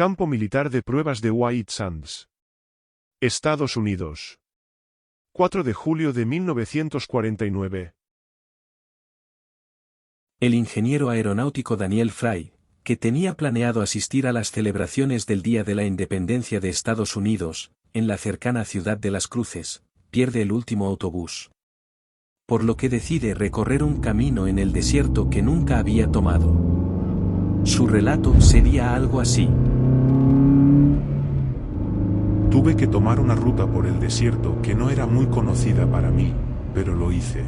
Campo militar de pruebas de White Sands, Estados Unidos. 4 de julio de 1949. El ingeniero aeronáutico Daniel Fry, que tenía planeado asistir a las celebraciones del Día de la Independencia de Estados Unidos, en la cercana ciudad de Las Cruces, pierde el último autobús. Por lo que decide recorrer un camino en el desierto que nunca había tomado. Su relato sería algo así. Tuve que tomar una ruta por el desierto que no era muy conocida para mí, pero lo hice.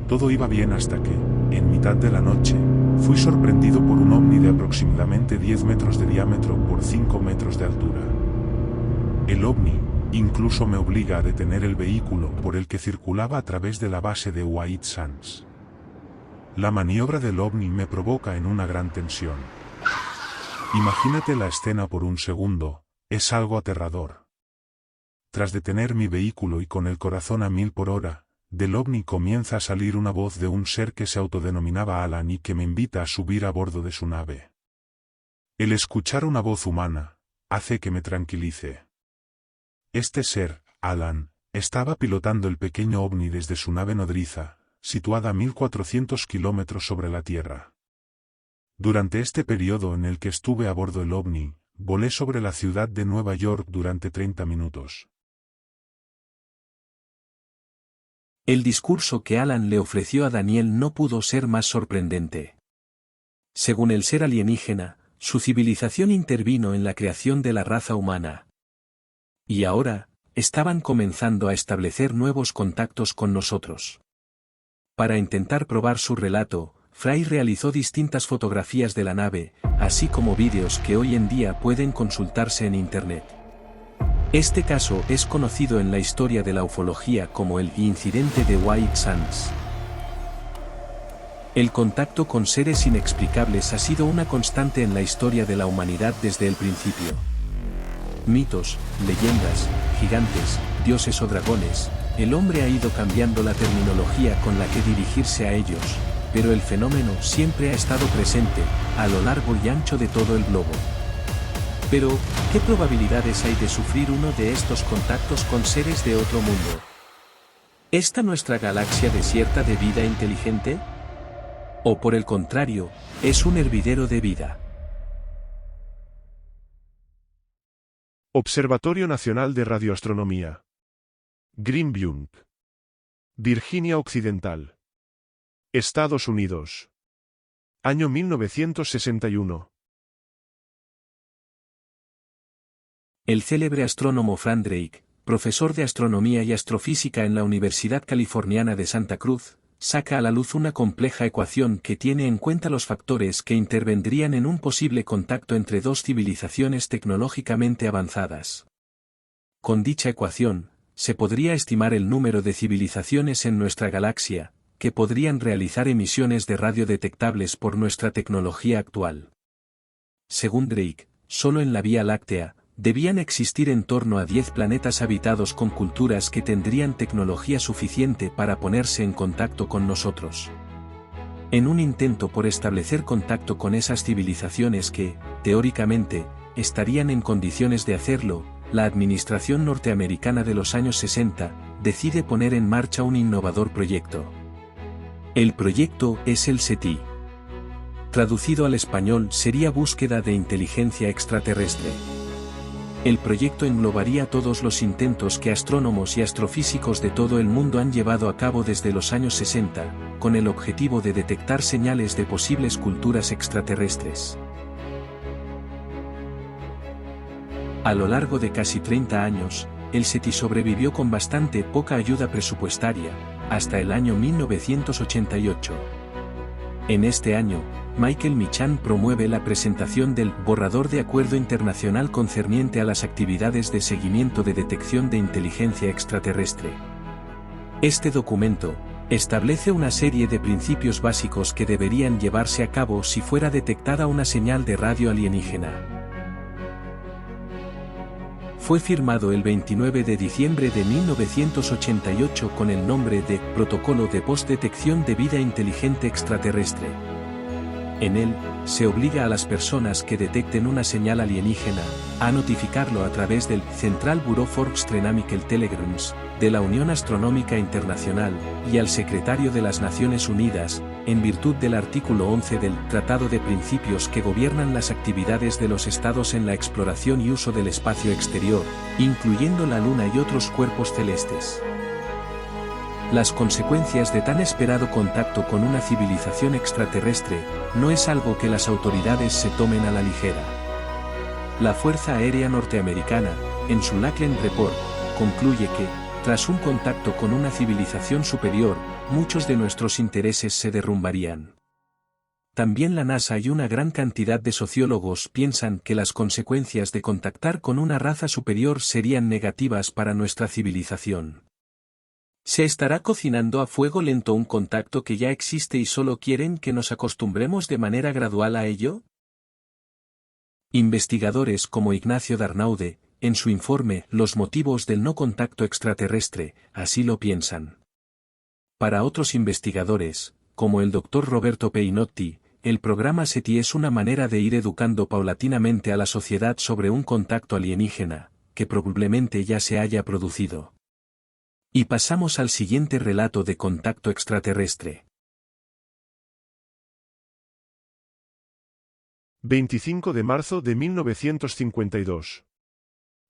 Todo iba bien hasta que, en mitad de la noche, fui sorprendido por un ovni de aproximadamente 10 metros de diámetro por 5 metros de altura. El ovni incluso me obliga a detener el vehículo por el que circulaba a través de la base de White Sands. La maniobra del ovni me provoca en una gran tensión. Imagínate la escena por un segundo, es algo aterrador. Tras detener mi vehículo y con el corazón a 1000 por hora, del ovni comienza a salir una voz de un ser que se autodenominaba Alan y que me invita a subir a bordo de su nave. El escuchar una voz humana hace que me tranquilice. Este ser, Alan, estaba pilotando el pequeño ovni desde su nave nodriza, situada a 1400 kilómetros sobre la Tierra. Durante este periodo en el que estuve a bordo del ovni, volé sobre la ciudad de Nueva York durante 30 minutos. El discurso que Alan le ofreció a Daniel no pudo ser más sorprendente. Según el ser alienígena, su civilización intervino en la creación de la raza humana. Y ahora, estaban comenzando a establecer nuevos contactos con nosotros. Para intentar probar su relato, Fry realizó distintas fotografías de la nave, así como vídeos que hoy en día pueden consultarse en Internet. Este caso es conocido en la historia de la ufología como el incidente de White Sands. El contacto con seres inexplicables ha sido una constante en la historia de la humanidad desde el principio. Mitos, leyendas, gigantes, dioses o dragones, el hombre ha ido cambiando la terminología con la que dirigirse a ellos, pero el fenómeno siempre ha estado presente, a lo largo y ancho de todo el globo. Pero, ¿qué probabilidades hay de sufrir uno de estos contactos con seres de otro mundo? ¿Está nuestra galaxia desierta de vida inteligente? ¿O por el contrario, es un hervidero de vida? Observatorio Nacional de Radioastronomía. Greenville, Virginia Occidental, Estados Unidos. Año 1961. El célebre astrónomo Frank Drake, profesor de astronomía y astrofísica en la Universidad Californiana de Santa Cruz, saca a la luz una compleja ecuación que tiene en cuenta los factores que intervendrían en un posible contacto entre dos civilizaciones tecnológicamente avanzadas. Con dicha ecuación, se podría estimar el número de civilizaciones en nuestra galaxia, que podrían realizar emisiones de radio detectables por nuestra tecnología actual. Según Drake, solo en la Vía Láctea, debían existir en torno a 10 planetas habitados con culturas que tendrían tecnología suficiente para ponerse en contacto con nosotros. En un intento por establecer contacto con esas civilizaciones que, teóricamente, estarían en condiciones de hacerlo, la administración norteamericana de los años 60, decide poner en marcha un innovador proyecto. El proyecto es el SETI. Traducido al español sería Búsqueda de Inteligencia Extraterrestre. El proyecto englobaría todos los intentos que astrónomos y astrofísicos de todo el mundo han llevado a cabo desde los años 60, con el objetivo de detectar señales de posibles culturas extraterrestres. A lo largo de casi 30 años, el SETI sobrevivió con bastante poca ayuda presupuestaria, hasta el año 1988. En este año, Michael Michan promueve la presentación del Borrador de Acuerdo Internacional concerniente a las actividades de seguimiento de detección de inteligencia extraterrestre. Este documento establece una serie de principios básicos que deberían llevarse a cabo si fuera detectada una señal de radio alienígena. Fue firmado el 29 de diciembre de 1988 con el nombre de Protocolo de Postdetección de Vida Inteligente Extraterrestre. En él, se obliga a las personas que detecten una señal alienígena, a notificarlo a través del Central Bureau for Astronomical Telegrams, de la Unión Astronómica Internacional, y al Secretario de las Naciones Unidas, en virtud del artículo 11 del Tratado de Principios que gobiernan las actividades de los Estados en la exploración y uso del espacio exterior, incluyendo la Luna y otros cuerpos celestes. Las consecuencias de tan esperado contacto con una civilización extraterrestre, no es algo que las autoridades se tomen a la ligera. La Fuerza Aérea Norteamericana, en su Lackland Report, concluye que, tras un contacto con una civilización superior, muchos de nuestros intereses se derrumbarían. También la NASA y una gran cantidad de sociólogos piensan que las consecuencias de contactar con una raza superior serían negativas para nuestra civilización. ¿Se estará cocinando a fuego lento un contacto que ya existe y solo quieren que nos acostumbremos de manera gradual a ello? Investigadores como Ignacio Darnaude, en su informe Los motivos del no contacto extraterrestre, así lo piensan. Para otros investigadores, como el Dr. Roberto Peinotti, el programa SETI es una manera de ir educando paulatinamente a la sociedad sobre un contacto alienígena, que probablemente ya se haya producido. Y pasamos al siguiente relato de contacto extraterrestre. 25 de marzo de 1952.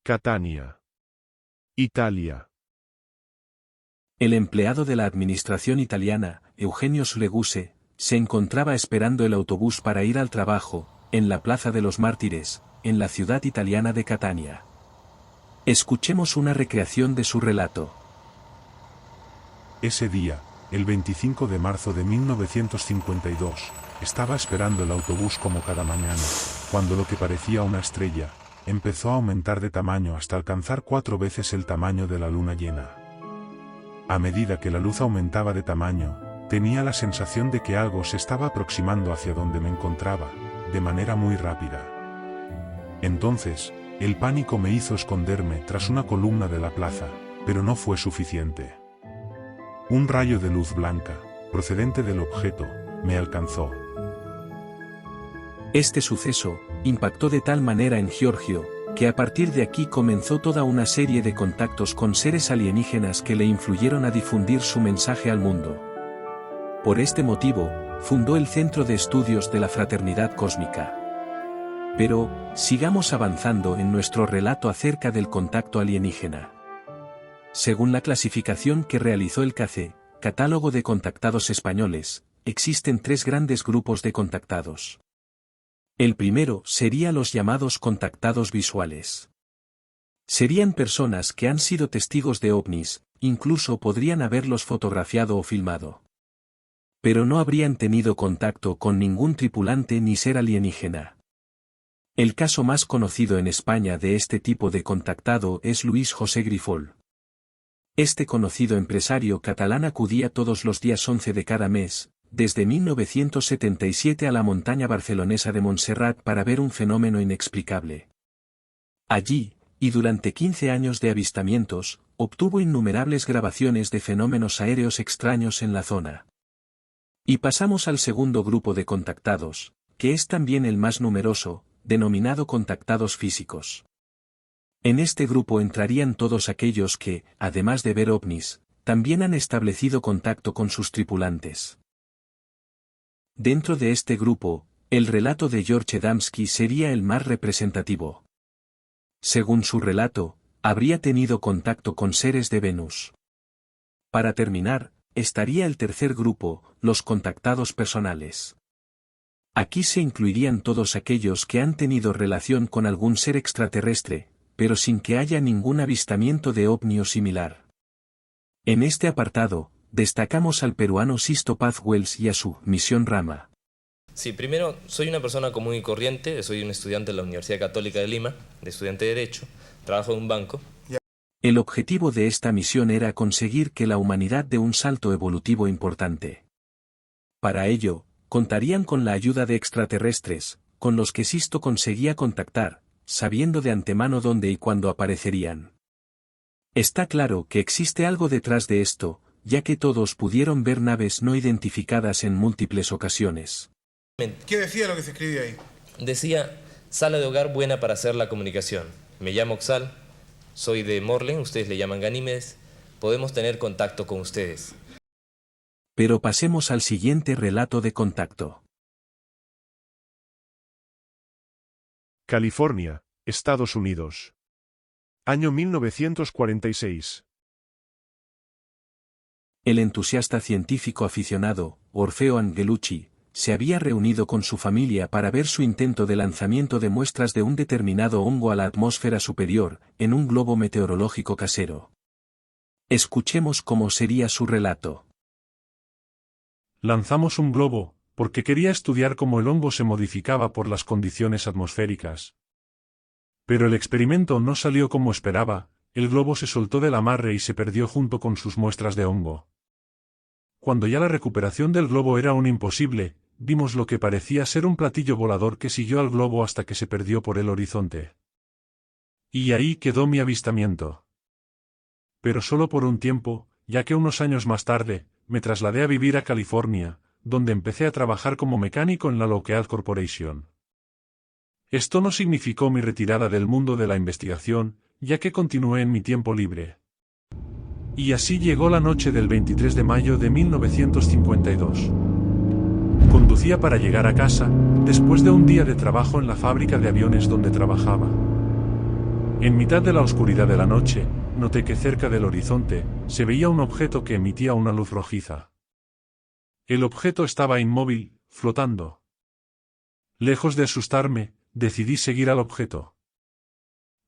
Catania, Italia. El empleado de la administración italiana, Eugenio Sleguse, se encontraba esperando el autobús para ir al trabajo, en la Plaza de los Mártires, en la ciudad italiana de Catania. Escuchemos una recreación de su relato. Ese día, el 25 de marzo de 1952, estaba esperando el autobús como cada mañana, cuando lo que parecía una estrella, empezó a aumentar de tamaño hasta alcanzar 4 veces el tamaño de la luna llena. A medida que la luz aumentaba de tamaño, tenía la sensación de que algo se estaba aproximando hacia donde me encontraba, de manera muy rápida. Entonces, el pánico me hizo esconderme tras una columna de la plaza, pero no fue suficiente. Un rayo de luz blanca, procedente del objeto, me alcanzó. Este suceso impactó de tal manera en Giorgio, que a partir de aquí comenzó toda una serie de contactos con seres alienígenas que le influyeron a difundir su mensaje al mundo. Por este motivo, fundó el Centro de Estudios de la Fraternidad Cósmica. Pero, sigamos avanzando en nuestro relato acerca del contacto alienígena. Según la clasificación que realizó el CACE, Catálogo de Contactados Españoles, existen 3 grandes grupos de contactados. El primero sería los llamados contactados visuales. Serían personas que han sido testigos de ovnis, incluso podrían haberlos fotografiado o filmado. Pero no habrían tenido contacto con ningún tripulante ni ser alienígena. El caso más conocido en España de este tipo de contactado es Luis José Grifol. Este conocido empresario catalán acudía todos los días 11 de cada mes, desde 1977 a la montaña barcelonesa de Montserrat para ver un fenómeno inexplicable. Allí, y durante 15 años de avistamientos, obtuvo innumerables grabaciones de fenómenos aéreos extraños en la zona. Y pasamos al segundo grupo de contactados, que es también el más numeroso, denominado contactados físicos. En este grupo entrarían todos aquellos que, además de ver ovnis, también han establecido contacto con sus tripulantes. Dentro de este grupo, el relato de George Adamski sería el más representativo. Según su relato, habría tenido contacto con seres de Venus. Para terminar, estaría el tercer grupo, los contactados personales. Aquí se incluirían todos aquellos que han tenido relación con algún ser extraterrestre, pero sin que haya ningún avistamiento de ovni o similar. En este apartado, destacamos al peruano Sisto Paz Wells y a su Misión Rama. Sí, primero, soy una persona común y corriente, soy un estudiante de la Universidad Católica de Lima, de estudiante de Derecho, trabajo en un banco. El objetivo de esta misión era conseguir que la humanidad dé un salto evolutivo importante. Para ello, contarían con la ayuda de extraterrestres, con los que Sisto conseguía contactar, sabiendo de antemano dónde y cuándo aparecerían. Está claro que existe algo detrás de esto, ya que todos pudieron ver naves no identificadas en múltiples ocasiones. ¿Qué decía lo que se escribía ahí? Decía, sala de hogar buena para hacer la comunicación. Me llamo Oxal, soy de Morlen, ustedes le llaman Ganímedes. Podemos tener contacto con ustedes. Pero pasemos al siguiente relato de contacto. California, Estados Unidos. Año 1946. El entusiasta científico aficionado, Orfeo Angelucci, se había reunido con su familia para ver su intento de lanzamiento de muestras de un determinado hongo a la atmósfera superior, en un globo meteorológico casero. Escuchemos cómo sería su relato. Lanzamos un globo, porque quería estudiar cómo el hongo se modificaba por las condiciones atmosféricas. Pero el experimento no salió como esperaba, el globo se soltó del amarre y se perdió junto con sus muestras de hongo. Cuando ya la recuperación del globo era un imposible, vimos lo que parecía ser un platillo volador que siguió al globo hasta que se perdió por el horizonte. Y ahí quedó mi avistamiento. Pero solo por un tiempo, ya que unos años más tarde, me trasladé a vivir a California, donde empecé a trabajar como mecánico en la Lockheed Corporation. Esto no significó mi retirada del mundo de la investigación, ya que continué en mi tiempo libre. Y así llegó la noche del 23 de mayo de 1952. Conducía para llegar a casa, después de un día de trabajo en la fábrica de aviones donde trabajaba. En mitad de la oscuridad de la noche, noté que cerca del horizonte, se veía un objeto que emitía una luz rojiza. El objeto estaba inmóvil, flotando. Lejos de asustarme, decidí seguir al objeto.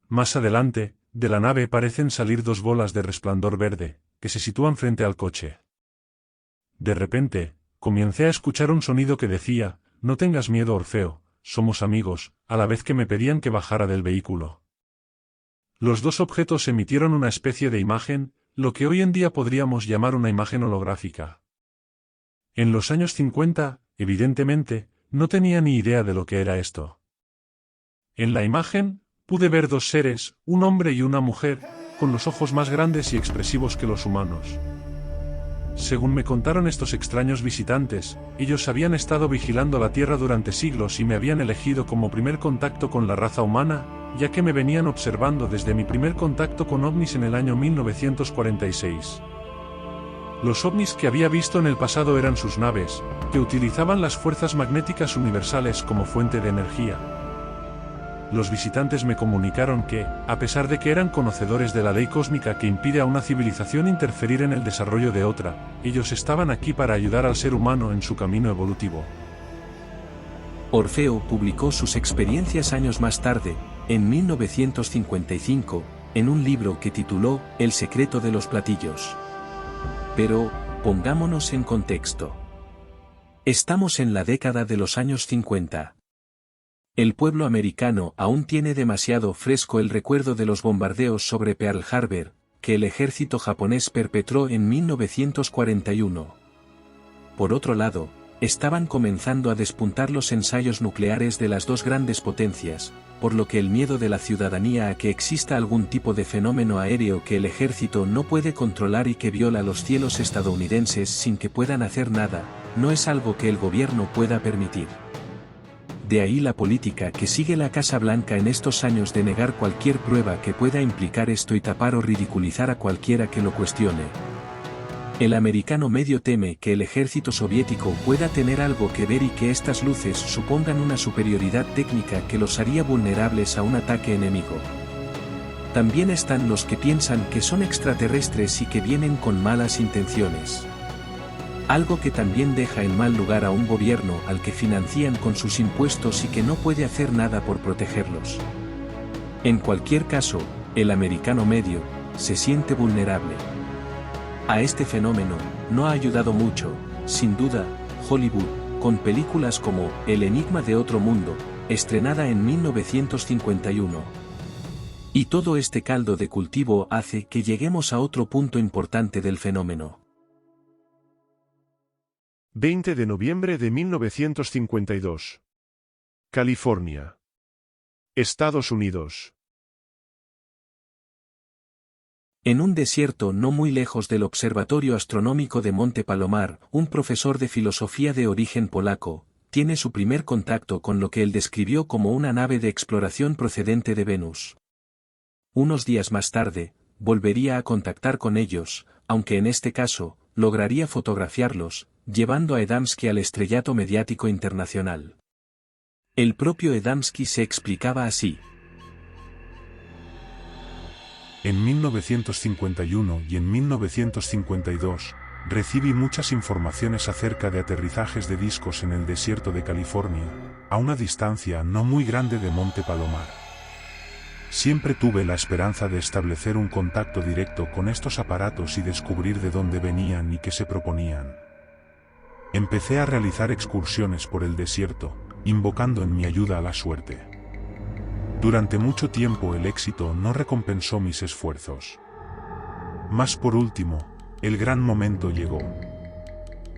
Más adelante, de la nave parecen salir dos bolas de resplandor verde, que se sitúan frente al coche. De repente, comencé a escuchar un sonido que decía, «No tengas miedo, Orfeo, somos amigos», a la vez que me pedían que bajara del vehículo. Los dos objetos emitieron una especie de imagen, lo que hoy en día podríamos llamar una imagen holográfica. En los años 50, evidentemente, no tenía ni idea de lo que era esto. En la imagen, pude ver dos seres, un hombre y una mujer, con los ojos más grandes y expresivos que los humanos. Según me contaron estos extraños visitantes, ellos habían estado vigilando la Tierra durante siglos y me habían elegido como primer contacto con la raza humana, ya que me venían observando desde mi primer contacto con ovnis en el año 1946. Los ovnis que había visto en el pasado eran sus naves, que utilizaban las fuerzas magnéticas universales como fuente de energía. Los visitantes me comunicaron que, a pesar de que eran conocedores de la ley cósmica que impide a una civilización interferir en el desarrollo de otra, ellos estaban aquí para ayudar al ser humano en su camino evolutivo. Orfeo publicó sus experiencias años más tarde, en 1955, en un libro que tituló El secreto de los platillos. Pero, pongámonos en contexto. Estamos en la década de los años 50. El pueblo americano aún tiene demasiado fresco el recuerdo de los bombardeos sobre Pearl Harbor, que el ejército japonés perpetró en 1941. Por otro lado, estaban comenzando a despuntar los ensayos nucleares de las dos grandes potencias, por lo que el miedo de la ciudadanía a que exista algún tipo de fenómeno aéreo que el ejército no puede controlar y que viola los cielos estadounidenses sin que puedan hacer nada, no es algo que el gobierno pueda permitir. De ahí la política que sigue la Casa Blanca en estos años de negar cualquier prueba que pueda implicar esto y tapar o ridiculizar a cualquiera que lo cuestione. El americano medio teme que el ejército soviético pueda tener algo que ver y que estas luces supongan una superioridad técnica que los haría vulnerables a un ataque enemigo. También están los que piensan que son extraterrestres y que vienen con malas intenciones. Algo que también deja en mal lugar a un gobierno al que financian con sus impuestos y que no puede hacer nada por protegerlos. En cualquier caso, el americano medio se siente vulnerable. A este fenómeno no ha ayudado mucho, sin duda, Hollywood, con películas como El enigma de otro mundo, estrenada en 1951. Y todo este caldo de cultivo hace que lleguemos a otro punto importante del fenómeno. 20 de noviembre de 1952. California, Estados Unidos. En un desierto no muy lejos del Observatorio Astronómico de Monte Palomar, un profesor de filosofía de origen polaco, tiene su primer contacto con lo que él describió como una nave de exploración procedente de Venus. Unos días más tarde, volvería a contactar con ellos, aunque en este caso, lograría fotografiarlos, llevando a Adamski al estrellato mediático internacional. El propio Adamski se explicaba así. En 1951 y en 1952, recibí muchas informaciones acerca de aterrizajes de discos en el desierto de California, a una distancia no muy grande de Monte Palomar. Siempre tuve la esperanza de establecer un contacto directo con estos aparatos y descubrir de dónde venían y qué se proponían. Empecé a realizar excursiones por el desierto, invocando en mi ayuda a la suerte. Durante mucho tiempo el éxito no recompensó mis esfuerzos. Mas por último, el gran momento llegó.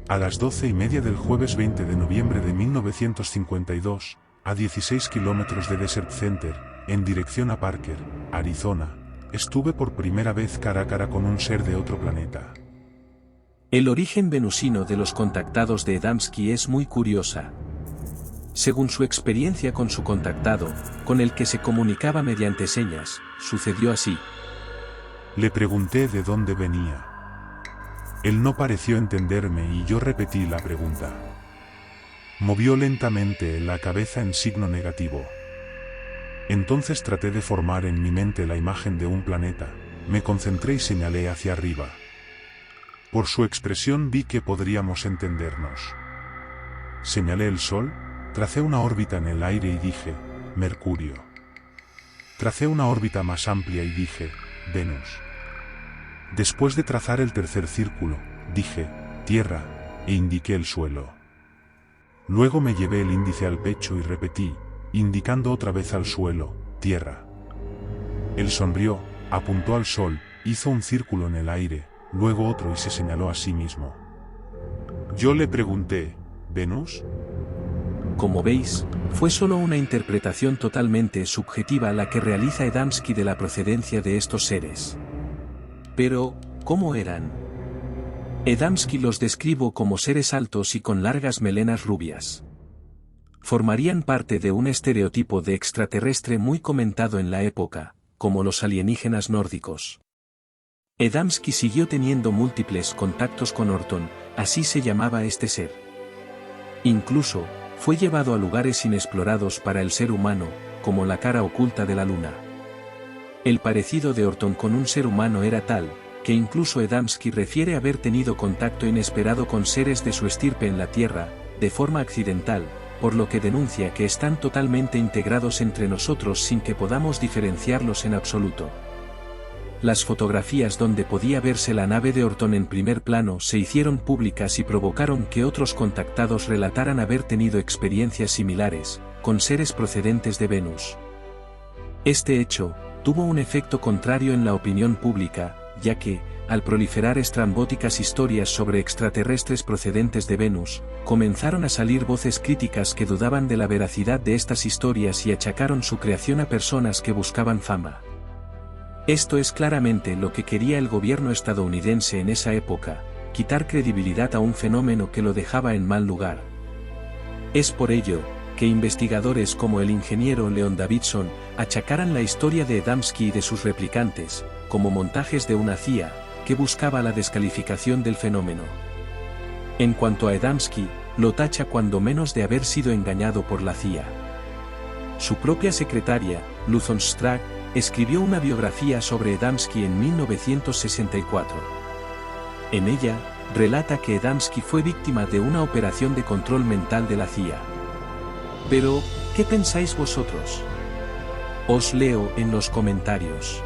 A las 12:30 del jueves 20 de noviembre de 1952, a 16 kilómetros de Desert Center, en dirección a Parker, Arizona, estuve por primera vez cara a cara con un ser de otro planeta. El origen venusino de los contactados de Adamski es muy curiosa. Según su experiencia con su contactado, con el que se comunicaba mediante señas, sucedió así. Le pregunté de dónde venía. Él no pareció entenderme y yo repetí la pregunta. Movió lentamente la cabeza en signo negativo. Entonces traté de formar en mi mente la imagen de un planeta, me concentré y señalé hacia arriba. Por su expresión vi que podríamos entendernos. Señalé el Sol, tracé una órbita en el aire y dije, Mercurio. Tracé una órbita más amplia y dije, Venus. Después de trazar el tercer círculo, dije, Tierra, e indiqué el suelo. Luego me llevé el índice al pecho y repetí, indicando otra vez al suelo, Tierra. Él sonrió, apuntó al Sol, hizo un círculo en el aire, luego otro y se señaló a sí mismo. Yo le pregunté, ¿Venus? Como veis, fue solo una interpretación totalmente subjetiva la que realiza Adamski de la procedencia de estos seres. Pero, ¿cómo eran? Adamski los describo como seres altos y con largas melenas rubias. Formarían parte de un estereotipo de extraterrestre muy comentado en la época, como los alienígenas nórdicos. Adamski siguió teniendo múltiples contactos con Orton, así se llamaba este ser. Incluso, fue llevado a lugares inexplorados para el ser humano, como la cara oculta de la Luna. El parecido de Orton con un ser humano era tal, que incluso Adamski refiere haber tenido contacto inesperado con seres de su estirpe en la Tierra, de forma accidental, por lo que denuncia que están totalmente integrados entre nosotros sin que podamos diferenciarlos en absoluto. Las fotografías donde podía verse la nave de Orton en primer plano se hicieron públicas y provocaron que otros contactados relataran haber tenido experiencias similares, con seres procedentes de Venus. Este hecho, tuvo un efecto contrario en la opinión pública, ya que, al proliferar estrambóticas historias sobre extraterrestres procedentes de Venus, comenzaron a salir voces críticas que dudaban de la veracidad de estas historias y achacaron su creación a personas que buscaban fama. Esto es claramente lo que quería el gobierno estadounidense en esa época, quitar credibilidad a un fenómeno que lo dejaba en mal lugar. Es por ello, que investigadores como el ingeniero Leon Davidson, achacaran la historia de Adamski y de sus replicantes, como montajes de una CIA, que buscaba la descalificación del fenómeno. En cuanto a Adamski, lo tacha cuando menos de haber sido engañado por la CIA. Su propia secretaria, Luzon Strack, escribió una biografía sobre Adamski en 1964. En ella, relata que Adamski fue víctima de una operación de control mental de la CIA. Pero, ¿qué pensáis vosotros? Os leo en los comentarios.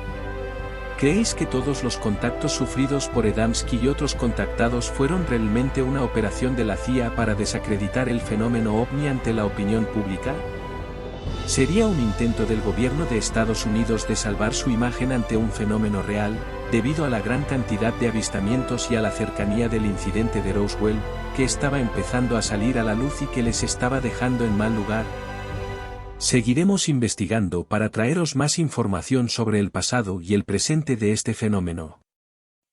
¿Creéis que todos los contactos sufridos por Adamski y otros contactados fueron realmente una operación de la CIA para desacreditar el fenómeno ovni ante la opinión pública? ¿Sería un intento del gobierno de Estados Unidos de salvar su imagen ante un fenómeno real, debido a la gran cantidad de avistamientos y a la cercanía del incidente de Roswell, que estaba empezando a salir a la luz y que les estaba dejando en mal lugar? Seguiremos investigando para traeros más información sobre el pasado y el presente de este fenómeno.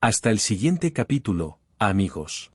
Hasta el siguiente capítulo, amigos.